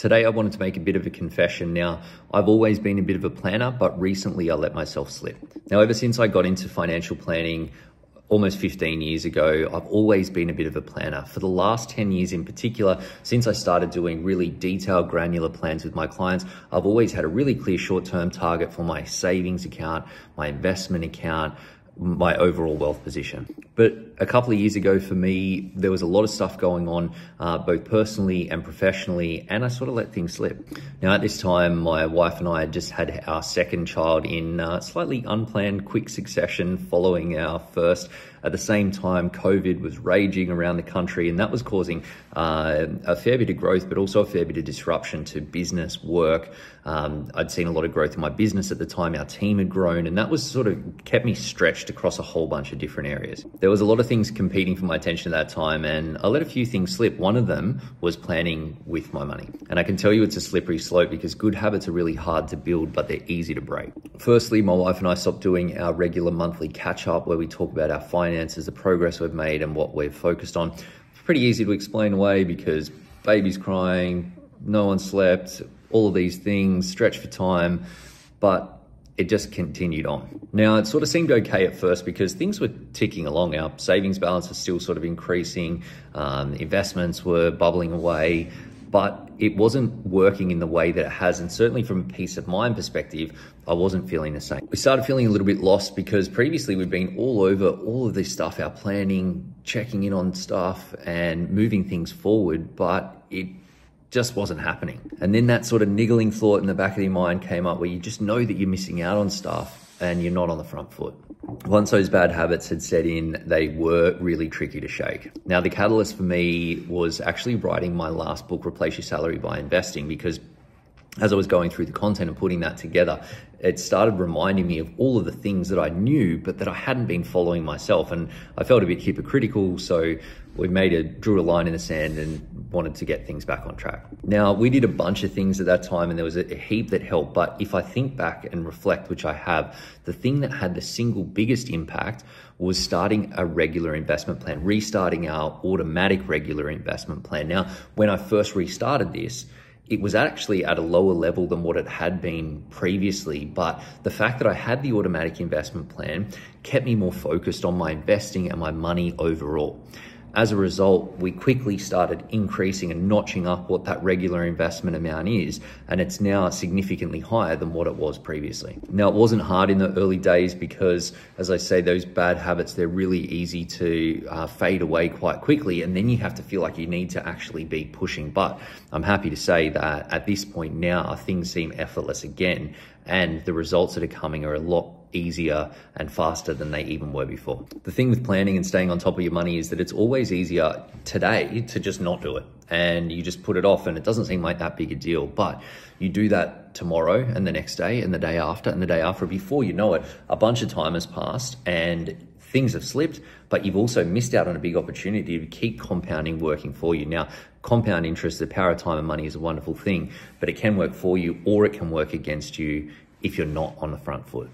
Today I wanted to make a bit of a confession. Now, I've always been a bit of a planner, but recently I let myself slip. Now, ever since I got into financial planning almost 15 years ago, I've always been a bit of a planner. For the last 10 years in particular, since I started doing really detailed, granular plans with my clients, I've always had a really clear short-term target for my savings account, my investment account, my overall wealth position. But a couple of years ago for me, there was a lot of stuff going on, both personally and professionally, and I sort of let things slip. Now at this time, my wife and I had just had our second child in slightly unplanned, quick succession following our first. At the same time, COVID was raging around the country, and that was causing a fair bit of growth, but also a fair bit of disruption to business, work. I'd seen a lot of growth in my business at the time. Our team had grown, and that was sort of kept me stretched across a whole bunch of different areas. There was a lot of things competing for my attention at that time, and I let a few things slip. One of them was planning with my money. And I can tell you it's a slippery slope because good habits are really hard to build, but they're easy to break. Firstly, my wife and I stopped doing our regular monthly catch up where we talk about our finances, the progress we've made and what we've focused on. It's pretty easy to explain away because baby's crying, no one slept, all of these things, stretch for time, but it just continued on. Now, it sort of seemed okay at first because things were ticking along. Our savings balance was still sort of increasing, investments were bubbling away, but it wasn't working in the way that it has. And certainly from a peace of mind perspective, I wasn't feeling the same. We started feeling a little bit lost because previously we'd been all over all of this stuff, our planning, checking in on stuff and moving things forward, but it just wasn't happening. And then that sort of niggling thought in the back of your mind came up where you just know that you're missing out on stuff and you're not on the front foot. Once those bad habits had set in, they were really tricky to shake. Now, the catalyst for me was actually writing my last book, Replace Your Salary by Investing, because as I was going through the content and putting that together, it started reminding me of all of the things that I knew, but that I hadn't been following myself. And I felt a bit hypocritical. So we drew a line in the sand and wanted to get things back on track. Now, we did a bunch of things at that time and there was a heap that helped. But if I think back and reflect, which I have, the thing that had the single biggest impact was starting a regular investment plan, restarting our automatic regular investment plan. Now, when I first restarted this, it was actually at a lower level than what it had been previously, but the fact that I had the automatic investment plan kept me more focused on my investing and my money overall. As a result, we quickly started increasing and notching up what that regular investment amount is, and it's now significantly higher than what it was previously. Now, it wasn't hard in the early days because, as I say, those bad habits, they're really easy to fade away quite quickly, and then you have to feel like you need to actually be pushing. But I'm happy to say that at this point now, things seem effortless again, and the results that are coming are a lot easier and faster than they even were before. The thing with planning and staying on top of your money is that it's always easier today to just not do it and you just put it off and it doesn't seem like that big a deal, but you do that tomorrow and the next day and the day after and the day after. Before you know it, a bunch of time has passed and things have slipped, but you've also missed out on a big opportunity to keep compounding working for you. Now, compound interest, the power of time and money is a wonderful thing, but it can work for you or it can work against you if you're not on the front foot.